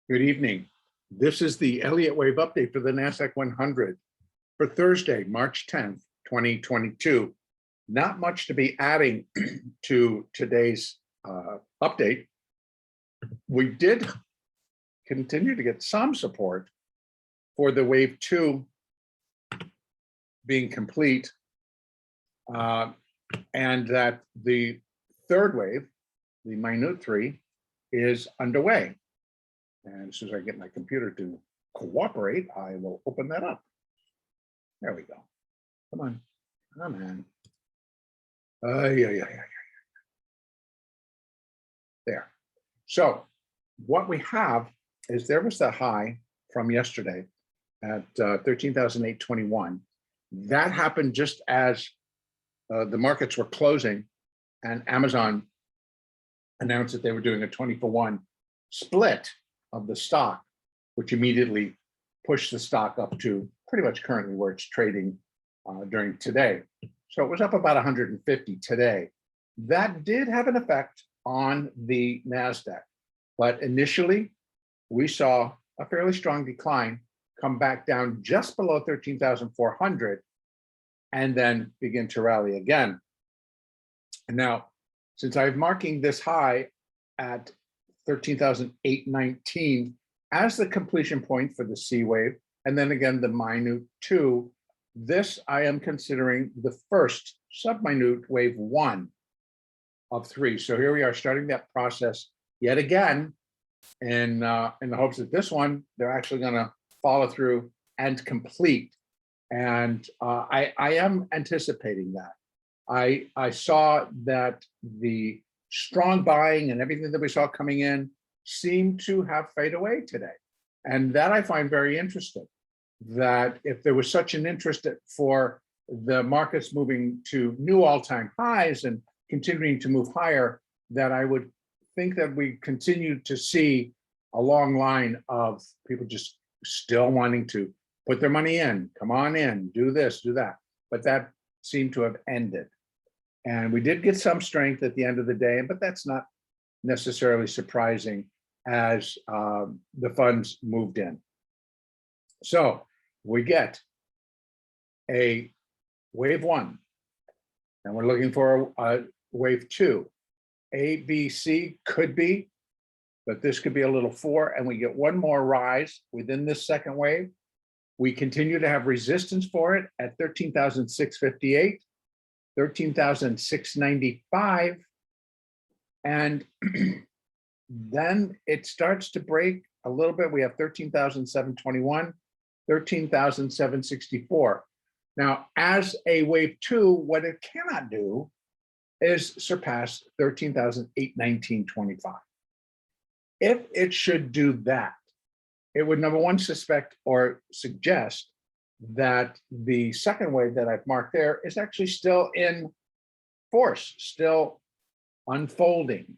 Good evening. This is the Elliott wave update for the NASDAQ 100 for Thursday, March 10th, 2022. Not much to be adding to today's update. We did continue to get some support for the wave 2 being complete, and that the third wave, the minute 3, is underway. And as soon as I get my computer to cooperate, I will open that up. There we go. Come on. Come on. There. So what we have is there was the high from yesterday at 13,821. That happened just as the markets were closing, and Amazon announced that they were doing a 20-for-1 split of the stock, which immediately pushed the stock up to pretty much currently where it's trading during today. So it was up about 150 today. That did have an effect on the NASDAQ, but initially we saw a fairly strong decline come back down just below 13,400 and then begin to rally again. And now, since I'm marking this high at 13,819 as the completion point for the C wave, and then again the minute 2, this I am considering the first subminute wave 1 of 3. So here we are starting that process yet again, in the hopes that this one they're actually going to follow through and complete. And I am anticipating that. I saw that the strong buying and everything that we saw coming in seemed to have faded away today. And that I find very interesting, that if there was such an interest for the markets moving to new all-time highs and continuing to move higher, that I would think that we continue to see a long line of people just still wanting to put their money in, come on in, do this, do that. But that seemed to have ended. And we did get some strength at the end of the day, but that's not necessarily surprising as the funds moved in. So we get a wave 1, and we're looking for a wave 2. A, B, C could be, but this could be a little 4, and we get one more rise within this second wave. We continue to have resistance for it at 13,658. 13,695, and then it starts to break a little bit. We have 13,721, 13,764. Now, as a wave 2, what it cannot do is surpass 13,819.25. If it should do that, it would, number one, suspect or suggest that the second wave that I've marked there is actually still in force, still unfolding.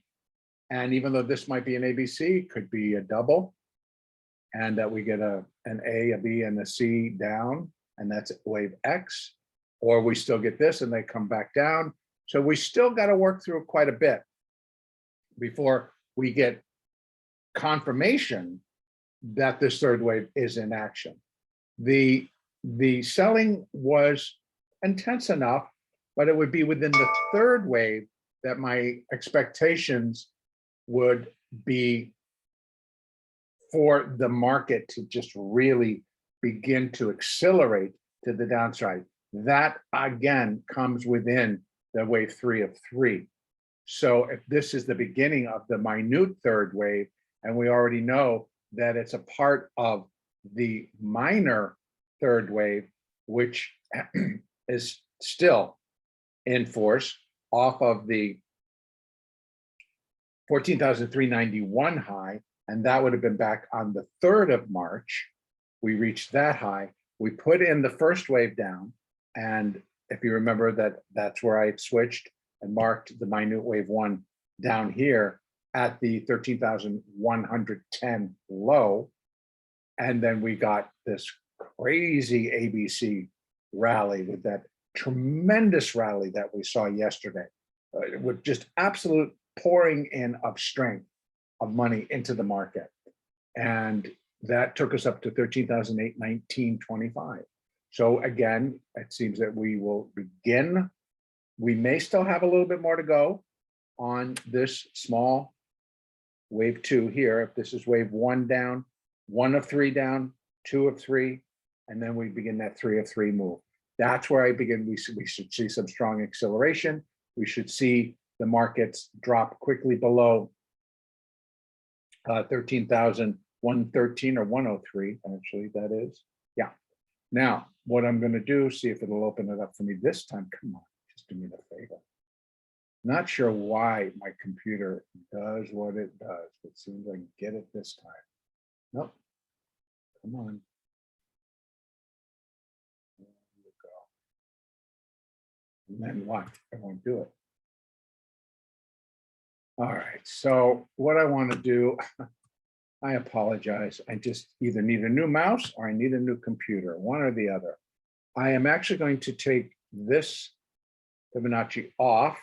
And even though this might be an ABC, it could be a double, and that we get an A, a B, and a C down, and that's wave X, or we still get this and they come back down. So we still got to work through quite a bit before we get confirmation that this third wave is in action. The selling was intense enough, but it would be within the third wave that my expectations would be for the market to just really begin to accelerate to the downside. That again comes within the wave 3 of 3. So if this is the beginning of the minute third wave, and we already know that it's a part of the minor third wave, which is still in force off of the 14,391 high, and that would have been back on the 3rd of March. We reached that high. We put in the first wave down, and if you remember that's where I switched and marked the minute wave 1 down here at the 13,110 low, and then we got this crazy ABC rally with that tremendous rally that we saw yesterday, with just absolute pouring in of strength of money into the market. And that took us up to 13,819.25. So again, it seems that we will begin. We may still have a little bit more to go on this small wave 2 here. If this is wave 1 down, 1 of 3 down, 2 of 3, and then we begin that 3 of 3 move. That's where I begin. We should see some strong acceleration. We should see the markets drop quickly below 13,113 or 103. Actually, that is. Yeah. Now, what I'm going to do, see if it'll open it up for me this time. Come on, just do me the favor. Not sure why my computer does what it does. It seems I can get it this time. Nope. Come on. There you go. And then what? I won't do it. All right. So what I want to do, I apologize. I just either need a new mouse or I need a new computer, one or the other. I am actually going to take this Fibonacci off.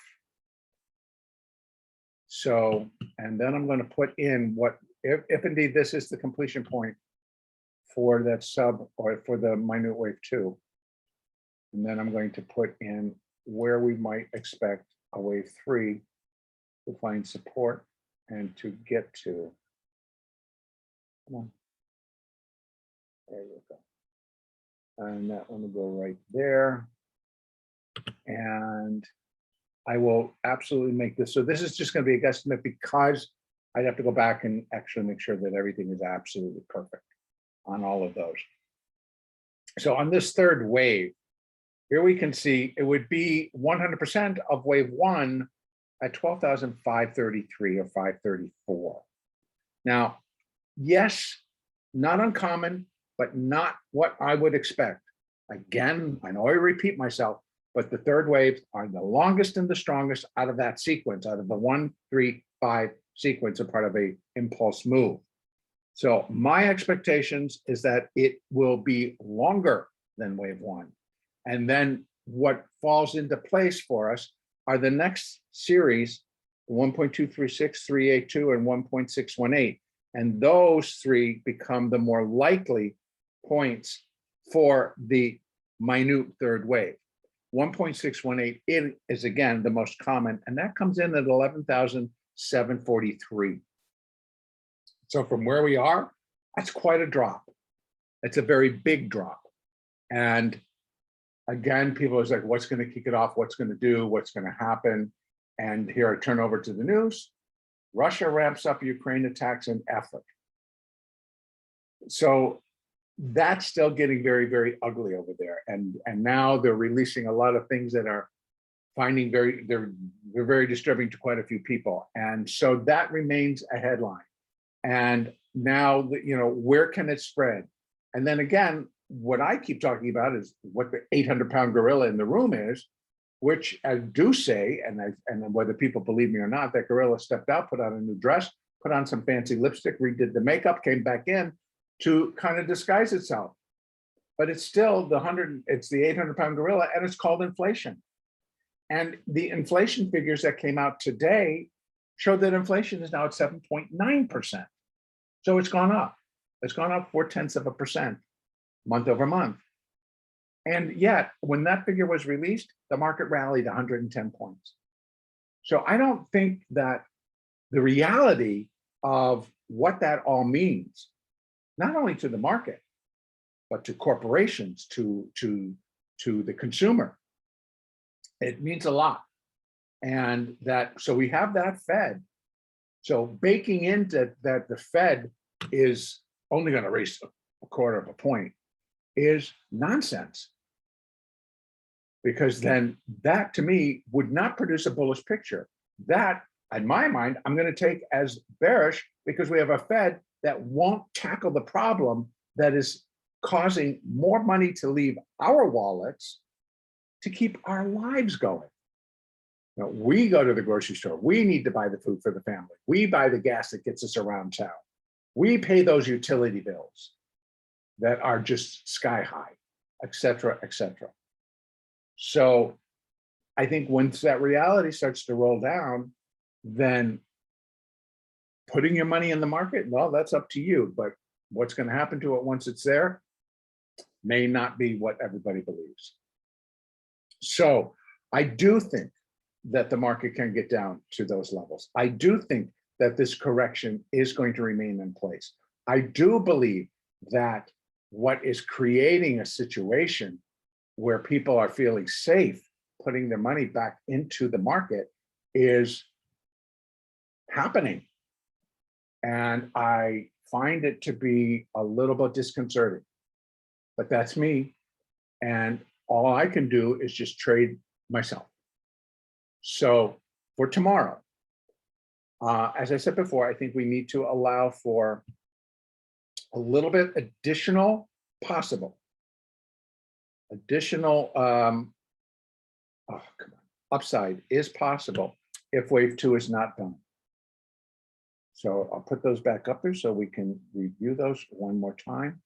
So, and then I'm going to put in what, if indeed this is the completion point for that sub or for the minute wave 2. And then I'm going to put in where we might expect a wave 3 to find support and to get to. Come on. There you go. And that one will go right there. And I will absolutely make this. So this is just going to be a guesstimate because I'd have to go back and actually make sure that everything is absolutely perfect on all of those. So on this third wave, here we can see it would be 100% of wave 1 at 12,533 or 534. Now, yes, not uncommon, but not what I would expect. Again, I know I repeat myself, but the third waves are the longest and the strongest out of that sequence, out of the 1, 3, 5 sequence, a part of a impulse move. So my expectations is that it will be longer than wave 1. And then what falls into place for us are the next series, 1.236, 382, and 1.618. And those 3 become the more likely points for the minute third wave. 1.618 is again the most common, and that comes in at 11,743. So from where we are, that's quite a drop. It's a very big drop. And again, people are like, what's going to kick it off? What's going to do? What's going to happen? And here I turn over to the news. Russia ramps up Ukraine attacks and effort. So that's still getting very, very ugly over there. And now they're releasing a lot of things that are finding they're very disturbing to quite a few people. And so that remains a headline. And now, you know, where can it spread? And then again, what I keep talking about is what the 800-pound gorilla in the room is, which I do say, and whether people believe me or not, that gorilla stepped out, put on a new dress, put on some fancy lipstick, redid the makeup, came back in to kind of disguise itself. But it's still it's the 800-pound gorilla, and it's called inflation. And the inflation figures that came out today show that inflation is now at 7.9%. So it's gone up. It's gone up 0.4%, month over month. And yet, when that figure was released, the market rallied 110 points. So I don't think that the reality of what that all means, not only to the market, but to corporations, to the consumer, it means a lot. And that, so we have that Fed. So baking into that the Fed is only going to raise a 1/4 point is nonsense. Because then that to me would not produce a bullish picture. That, in my mind, I'm going to take as bearish because we have a Fed that won't tackle the problem that is causing more money to leave our wallets to keep our lives going. Now, we go to the grocery store. We need to buy the food for the family. We buy the gas that gets us around town. We pay those utility bills that are just sky high, et cetera, et cetera. So I think once that reality starts to roll down, then putting your money in the market, well, that's up to you. But what's going to happen to it once it's there may not be what everybody believes. So I do think that the market can get down to those levels. I do think that this correction is going to remain in place. I do believe that what is creating a situation where people are feeling safe putting their money back into the market is happening. And I find it to be a little bit disconcerting, but that's me. And all I can do is just trade myself. So for tomorrow, as I said before, I think we need to allow for a little bit additional upside is possible if wave 2 is not done. So I'll put those back up there so we can review those one more time.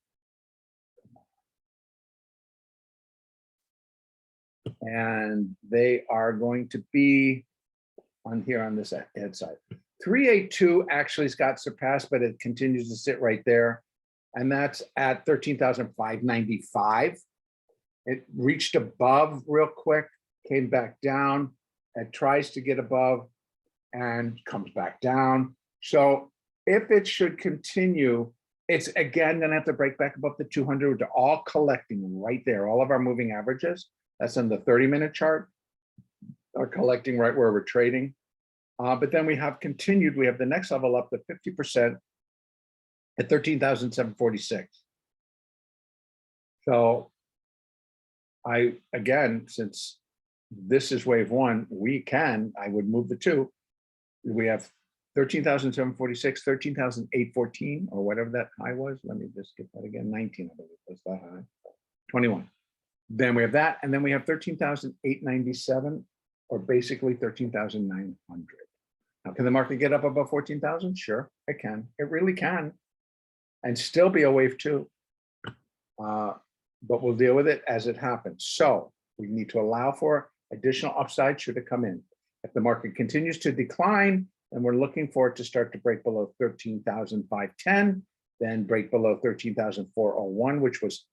And they are going to be on here on this head side. 382 actually has got surpassed, but it continues to sit right there. And that's at 13,595. It reached above real quick, came back down, it tries to get above and comes back down. So if it should continue, it's again going to have to break back above the 200. They're all collecting right there. All of our moving averages, that's on the 30-minute chart, are collecting right where we're trading. But then we have continued, we have the next level up to 50% at 13,746. So again, since this is wave 1, I would move the 2. We have 13,746, 13,814, or whatever that high was. Let me just get that again. 19, I believe was that high. 21. Then we have that, and then we have 13,897, or basically 13,900. Now, can the market get up above 14,000? Sure, it can. It really can, and still be a wave 2. But we'll deal with it as it happens. So we need to allow for additional upside should it come in. If the market continues to decline, and we're looking for it to start to break below 13,510, then break below 13,401, which was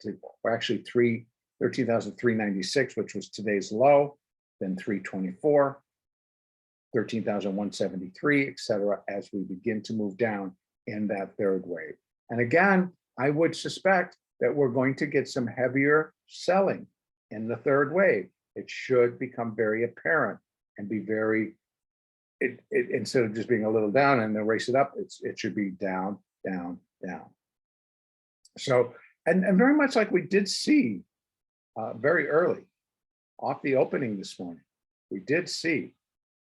or actually 13,396, which was today's low, then 324, 13,173, etc., as we begin to move down in that third wave. And again, I would suspect that we're going to get some heavier selling in the third wave. It should become very apparent and be very, instead of just being a little down and then race it up, it should be down, down, down. So, and very much like we did see very early off the opening this morning, we did see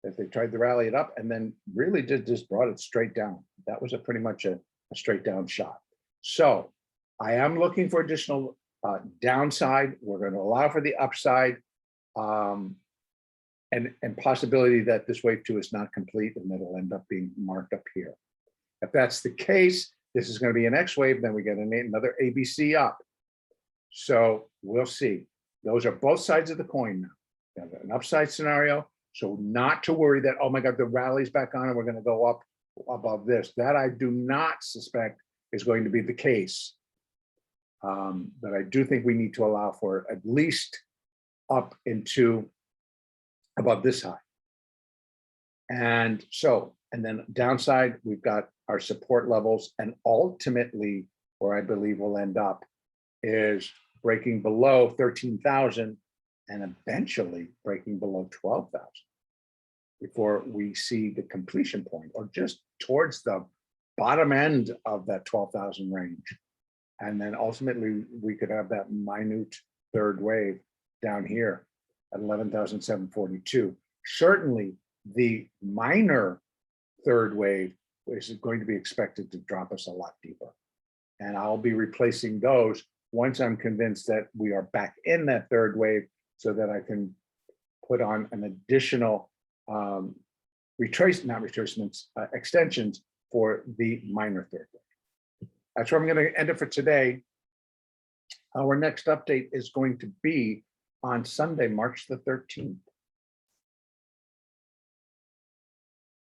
that they tried to rally it up and then really just brought it straight down. That was pretty much a straight down shot. So I am looking for additional downside. We're going to allow for the upside and possibility that this wave 2 is not complete and that it'll end up being marked up here. If that's the case, this is going to be an X wave, then we get another ABC up. So we'll see. Those are both sides of the coin now. We have an upside scenario, so not to worry that, oh my God, the rally's back on and we're going to go up above this. That I do not suspect is going to be the case. But I do think we need to allow for at least up into above this high. And so, and then downside, we've got our support levels, and ultimately where I believe we'll end up is breaking below 13,000 and eventually breaking below 12,000 before we see the completion point, or just towards the bottom end of that 12,000 range. And then ultimately we could have that minute third wave down here at 11,742. Certainly the minor third wave is going to be expected to drop us a lot deeper. And I'll be replacing those once I'm convinced that we are back in that third wave, so that I can put on an additional extensions for the minor third wave. That's where I'm going to end it for today. Our next update is going to be on Sunday, March the 13th.